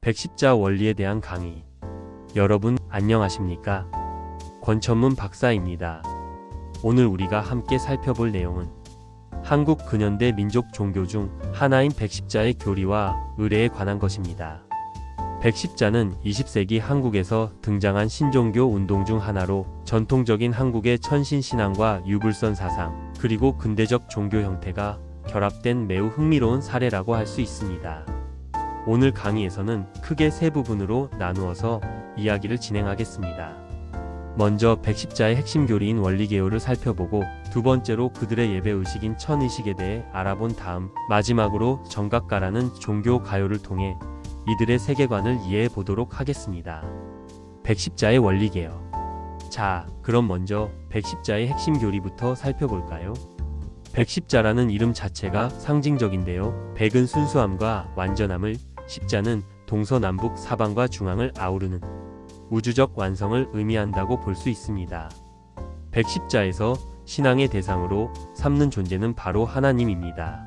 백십자 원리에 대한 강의. 여러분 안녕하십니까? 권천문 박사입니다. 오늘 우리가 함께 살펴볼 내용은 한국 근현대 민족 종교 중 하나인 백십자의 교리와 의례에 관한 것입니다. 백십자는 20세기 한국에서 등장한 신종교 운동 중 하나로 전통적인 한국의 천신신앙과 유불선 사상, 그리고 근대적 종교 형태가 결합된 매우 흥미로운 사례라고 할 수 있습니다. 오늘 강의에서는 크게 세 부분으로 나누어서 이야기를 진행하겠습니다. 먼저 백십자의 핵심 교리인 원리개요를 살펴보고, 두 번째로 그들의 예배의식인 천의식에 대해 알아본 다음, 마지막으로 정각가라는 종교 가요를 통해 이들의 세계관을 이해해 보도록 하겠습니다. 백십자의 원리개요. 자, 그럼 먼저 백십자의 핵심 교리부터 살펴볼까요? 백십자라는 이름 자체가 상징적인데요. 백은 순수함과 완전함을, 십자는 동서남북 사방과 중앙을 아우르는 우주적 완성을 의미한다고 볼 수 있습니다. 백십자에서 신앙의 대상으로 삼는 존재는 바로 하나님입니다.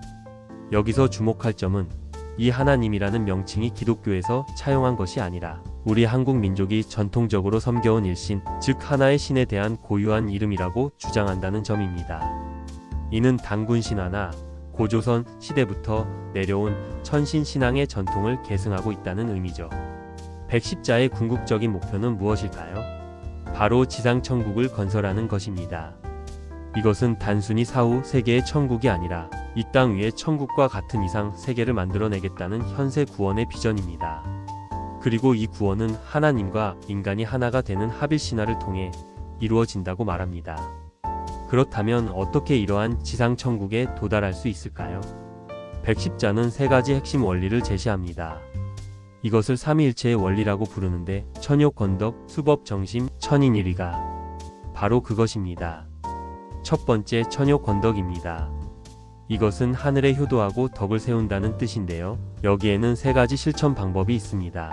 여기서 주목할 점은 이 하나님이라는 명칭이 기독교에서 차용한 것이 아니라 우리 한국 민족이 전통적으로 섬겨온 일신, 즉 하나의 신에 대한 고유한 이름이라고 주장한다는 점입니다. 이는 단군 신화나 고조선 시대부터 내려온 천신 신앙의 전통을 계승하고 있다는 의미죠. 백십자의 궁극적인 목표는 무엇일까요? 바로 지상천국을 건설하는 것입니다. 이것은 단순히 사후 세계의 천국이 아니라 이 땅 위에 천국과 같은 이상 세계를 만들어내겠다는 현세 구원의 비전입니다. 그리고 이 구원은 하나님과 인간이 하나가 되는 합일 신화를 통해 이루어진다고 말합니다. 그렇다면 어떻게 이러한 지상천국에 도달할 수 있을까요? 백십자는 세 가지 핵심 원리를 제시합니다. 이것을 삼위일체의 원리라고 부르는데, 천욕건덕, 수법정심, 천인일위가 바로 그것입니다. 첫 번째, 천욕건덕입니다. 이것은 하늘에 효도하고 덕을 세운다는 뜻인데요. 여기에는 세 가지 실천 방법이 있습니다.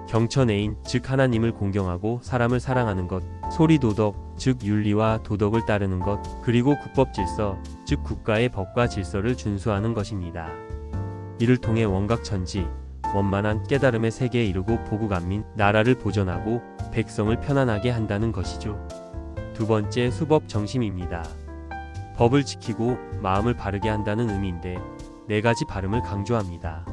경천애인, 즉 하나님을 공경하고 사람을 사랑하는 것, 소리도덕, 즉 윤리와 도덕을 따르는 것, 그리고 국법질서, 즉 국가의 법과 질서를 준수하는 것입니다. 이를 통해 원각천지, 원만한 깨달음의 세계에 이르고 보국안민, 나라를 보존하고 백성을 편안하게 한다는 것이죠. 두 번째, 수법정심입니다. 법을 지키고 마음을 바르게 한다는 의미인데, 네 가지 바름을 강조합니다.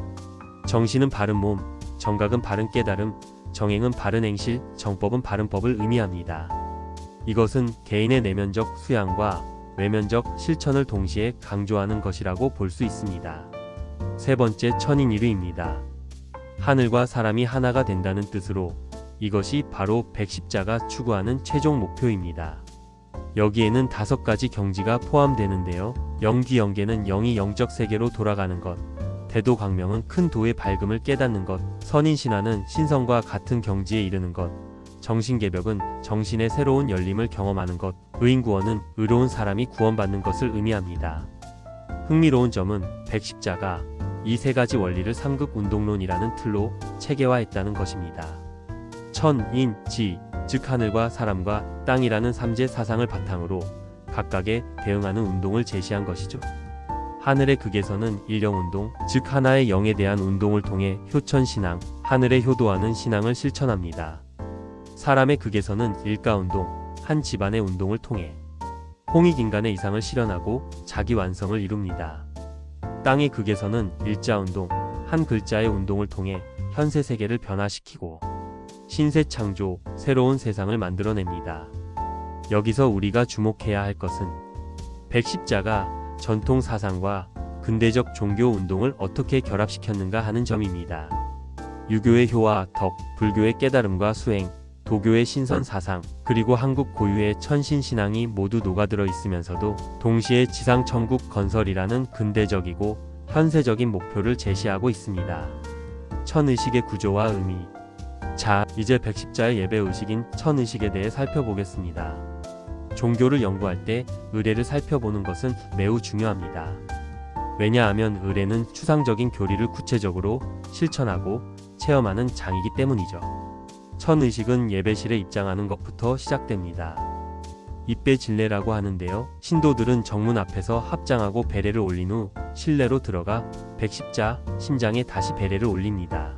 정신은 바른 몸, 정각은 바른 깨달음, 정행은 바른 행실, 정법은 바른 법을 의미합니다. 이것은 개인의 내면적 수양과 외면적 실천을 동시에 강조하는 것이라고 볼 수 있습니다. 세 번째, 천인일위입니다. 하늘과 사람이 하나가 된다는 뜻으로 이것이 바로 백십자가 추구하는 최종 목표입니다. 여기에는 5가지 경지가 포함되는데요. 영기영계는 영이 영적 세계로 돌아가는 것, 대도광명은 큰 도의 밝음을 깨닫는 것, 선인신화는 신성과 같은 경지에 이르는 것, 정신개벽은 정신의 새로운 열림을 경험하는 것, 의인구원은 의로운 사람이 구원받는 것을 의미합니다. 흥미로운 점은 백십자가 이 세 가지 원리를 삼극운동론이라는 틀로 체계화했다는 것입니다. 천, 인, 지, 즉 하늘과 사람과 땅이라는 삼재 사상을 바탕으로 각각에 대응하는 운동을 제시한 것이죠. 하늘의 극에서는 일령운동, 즉 하나의 영에 대한 운동을 통해 효천신앙, 하늘에 효도하는 신앙을 실천합니다. 사람의 극에서는 일가운동, 한 집안의 운동을 통해 홍익인간의 이상을 실현하고 자기 완성을 이룹니다. 땅의 극에서는 일자운동, 한 글자의 운동을 통해 현세 세계를 변화시키고 신세창조, 새로운 세상을 만들어냅니다. 여기서 우리가 주목해야 할 것은 백십자가 전통 사상과 근대적 종교 운동을 어떻게 결합시켰는가 하는 점입니다. 유교의 효와 덕, 불교의 깨달음과 수행, 도교의 신선 사상, 그리고 한국 고유의 천신신앙이 모두 녹아들어 있으면서도 동시에 지상천국 건설이라는 근대적이고 현세적인 목표를 제시하고 있습니다. 천의식의 구조와 의미. 자, 이제 백십자의 예배의식인 천의식에 대해 살펴보겠습니다. 종교를 연구할 때 의례를 살펴보는 것은 매우 중요합니다. 왜냐하면 의례는 추상적인 교리를 구체적으로 실천하고 체험하는 장이기 때문이죠. 천의식은 예배실에 입장하는 것부터 시작됩니다. 입배 진례라고 하는데요. 신도들은 정문 앞에서 합장하고 베레를 올린 후 실내로 들어가 백십자 심장에 다시 베레를 올립니다.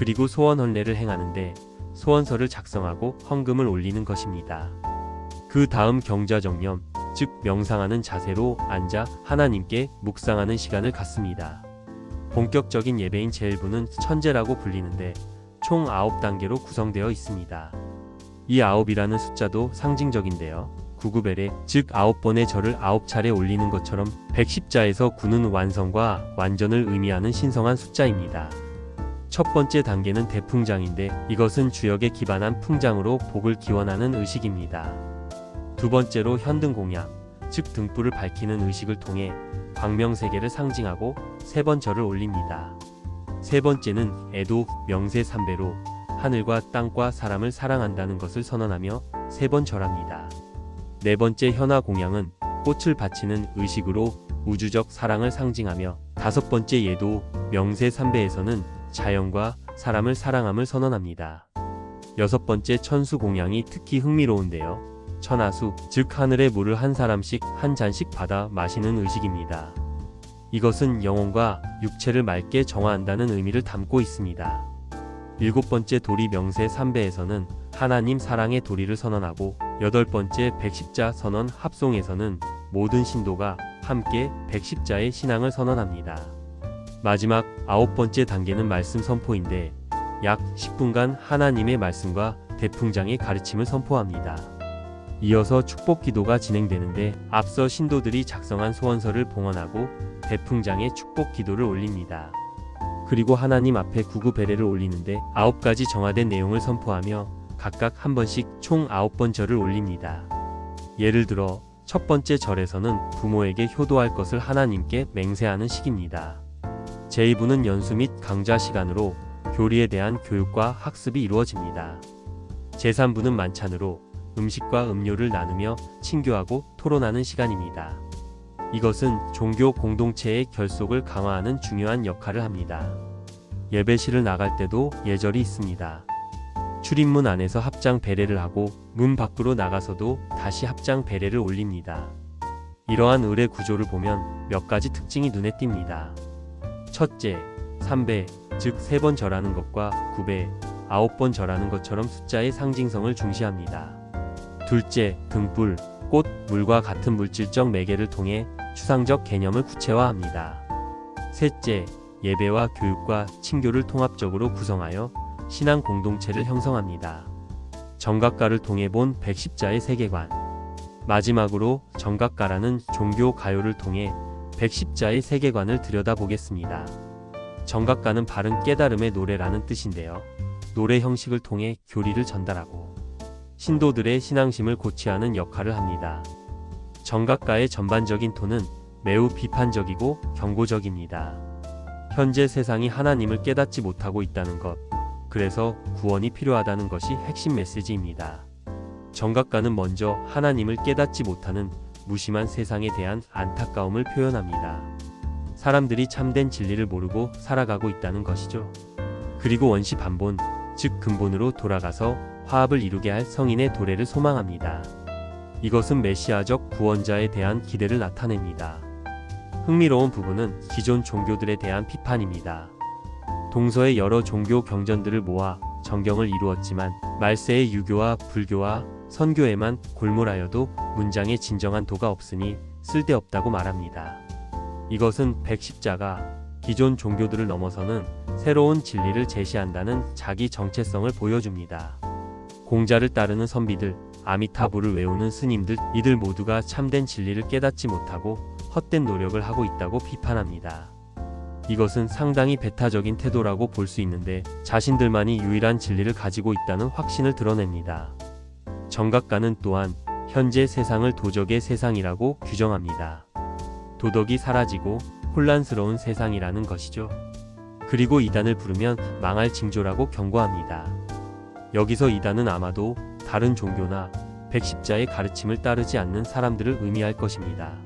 그리고 소원 헌례를 행하는데 소원서를 작성하고 헌금을 올리는 것입니다. 그 다음 경자정념, 즉 명상하는 자세로 앉아 하나님께 묵상하는 시간을 갖습니다. 본격적인 예배인 제1부는 천제라고 불리는데 총 9단계로 구성되어 있습니다. 이 9이라는 숫자도 상징적인데요. 구구벨에, 즉 9번의 절을 9차례 올리는 것처럼 110자에서 9는 완성과 완전을 의미하는 신성한 숫자입니다. 첫 번째 단계는 대풍장인데 이것은 주역에 기반한 풍장으로 복을 기원하는 의식입니다. 두 번째로 현등공양, 즉 등불을 밝히는 의식을 통해 광명세계를 상징하고 세 번 절을 올립니다. 세 번째는 애도 명세삼배로 하늘과 땅과 사람을 사랑한다는 것을 선언하며 세 번 절합니다. 네 번째 현화공양은 꽃을 바치는 의식으로 우주적 사랑을 상징하며 다섯 번째 예도 명세삼배에서는 자연과 사람을 사랑함을 선언합니다. 여섯 번째 천수공양이 특히 흥미로운데요. 천하수, 즉 하늘의 물을 한 사람씩 한 잔씩 받아 마시는 의식입니다. 이것은 영혼과 육체를 맑게 정화한다는 의미를 담고 있습니다. 일곱 번째 도리 명세 삼배에서는 하나님 사랑의 도리를 선언하고 여덟 번째 백십자 선언 합송에서는 모든 신도가 함께 백십자의 신앙을 선언합니다. 마지막 아홉 번째 단계는 말씀 선포인데 약 10분간 하나님의 말씀과 대풍장의 가르침을 선포합니다. 이어서 축복 기도가 진행되는데 앞서 신도들이 작성한 소원서를 봉헌하고 대풍장의 축복 기도를 올립니다. 그리고 하나님 앞에 구구배례를 올리는데 9가지 정화된 내용을 선포하며 각각 한 번씩 총 9번 절을 올립니다. 예를 들어 첫 번째 절에서는 부모에게 효도할 것을 하나님께 맹세하는 시기입니다. 제2부는 연수 및 강좌 시간으로 교리에 대한 교육과 학습이 이루어집니다. 제3부는 만찬으로 음식과 음료를 나누며 친교하고 토론하는 시간입니다. 이것은 종교 공동체의 결속을 강화하는 중요한 역할을 합니다. 예배실을 나갈 때도 예절이 있습니다. 출입문 안에서 합장 배례를 하고 문 밖으로 나가서도 다시 합장 배례를 올립니다. 이러한 의례 구조를 보면 몇 가지 특징이 눈에 띕니다. 첫째, 3배, 즉 3번 절하는 것과 9배, 9번 절하는 것처럼 숫자의 상징성을 중시합니다. 둘째, 등불, 꽃, 물과 같은 물질적 매개를 통해 추상적 개념을 구체화합니다. 셋째, 예배와 교육과 친교를 통합적으로 구성하여 신앙 공동체를 형성합니다. 정각가를 통해 본 백십자의 세계관. 마지막으로 정각가라는 종교 가요를 통해 백십자의 세계관을 들여다보겠습니다. 정각가는 바른 깨달음의 노래라는 뜻인데요. 노래 형식을 통해 교리를 전달하고 신도들의 신앙심을 고취하는 역할을 합니다. 정각가의 전반적인 톤은 매우 비판적이고 경고적입니다. 현재 세상이 하나님을 깨닫지 못하고 있다는 것, 그래서 구원이 필요하다는 것이 핵심 메시지입니다. 정각가는 먼저 하나님을 깨닫지 못하는 무심한 세상에 대한 안타까움을 표현합니다. 사람들이 참된 진리를 모르고 살아가고 있다는 것이죠. 그리고 원시 반본, 즉 근본으로 돌아가서 화합을 이루게 할 성인의 도래를 소망합니다. 이것은 메시아적 구원자에 대한 기대를 나타냅니다. 흥미로운 부분은 기존 종교들에 대한 비판입니다. 동서의 여러 종교 경전들을 모아 정경을 이루었지만 말세의 유교와 불교와 선교에만 골몰하여도 문장에 진정한 도가 없으니 쓸데없다고 말합니다. 이것은 백십자가 기존 종교들을 넘어서는 새로운 진리를 제시한다는 자기 정체성을 보여줍니다. 공자를 따르는 선비들, 아미타부를 외우는 스님들, 이들 모두가 참된 진리를 깨닫지 못하고 헛된 노력을 하고 있다고 비판합니다. 이것은 상당히 배타적인 태도라고 볼 수 있는데 자신들만이 유일한 진리를 가지고 있다는 확신을 드러냅니다. 정각가는 또한 현재 세상을 도적의 세상이라고 규정합니다. 도덕이 사라지고 혼란스러운 세상이라는 것이죠. 그리고 이단을 부르면 망할 징조라고 경고합니다. 여기서 이단은 아마도 다른 종교나 백십자의 가르침을 따르지 않는 사람들을 의미할 것입니다.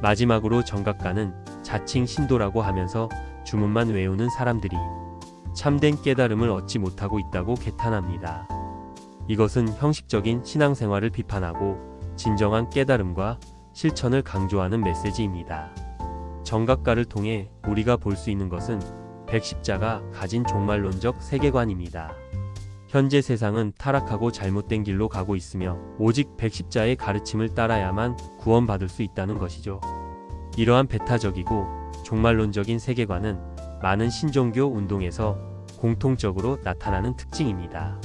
마지막으로 정각가는 자칭 신도라고 하면서 주문만 외우는 사람들이 참된 깨달음을 얻지 못하고 있다고 개탄합니다. 이것은 형식적인 신앙생활을 비판하고 진정한 깨달음과 실천을 강조하는 메시지입니다. 정각가를 통해 우리가 볼 수 있는 것은 백십자가 가진 종말론적 세계관입니다. 현재 세상은 타락하고 잘못된 길로 가고 있으며 오직 백십자의 가르침을 따라야만 구원받을 수 있다는 것이죠. 이러한 배타적이고 종말론적인 세계관은 많은 신종교 운동에서 공통적으로 나타나는 특징입니다.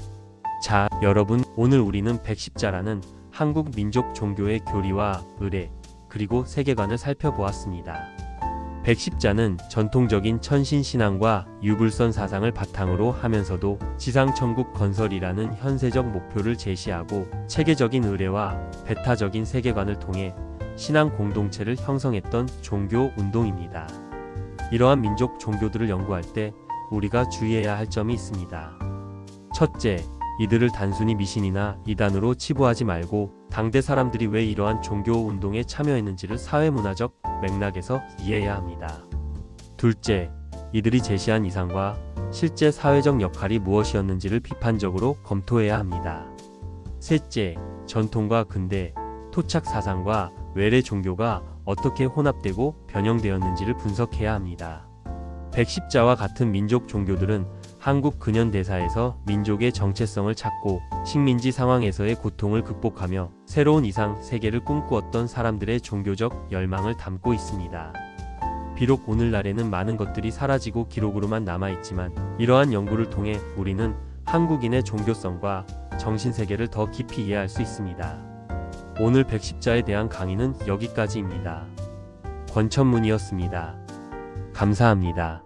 자, 여러분, 오늘 우리는 백십자라는 한국 민족 종교의 교리와 의례, 그리고 세계관을 살펴보았습니다. 백십자는 전통적인 천신신앙과 유불선 사상을 바탕으로 하면서도 지상천국 건설이라는 현세적 목표를 제시하고 체계적인 의례와 배타적인 세계관을 통해 신앙 공동체를 형성했던 종교 운동입니다. 이러한 민족 종교들을 연구할 때 우리가 주의해야 할 점이 있습니다. 첫째, 이들을 단순히 미신이나 이단으로 치부하지 말고 당대 사람들이 왜 이러한 종교 운동에 참여했는지를 사회문화적 맥락에서 이해해야 합니다. 둘째, 이들이 제시한 이상과 실제 사회적 역할이 무엇이었는지를 비판적으로 검토해야 합니다. 셋째, 전통과 근대, 토착 사상과 외래 종교가 어떻게 혼합되고 변형되었는지를 분석해야 합니다. 백십자와 같은 민족 종교들은 한국 근현대사에서 민족의 정체성을 찾고 식민지 상황에서의 고통을 극복하며 새로운 이상 세계를 꿈꾸었던 사람들의 종교적 열망을 담고 있습니다. 비록 오늘날에는 많은 것들이 사라지고 기록으로만 남아있지만 이러한 연구를 통해 우리는 한국인의 종교성과 정신세계를 더 깊이 이해할 수 있습니다. 오늘 백십자에 대한 강의는 여기까지입니다. 권천문이었습니다. 감사합니다.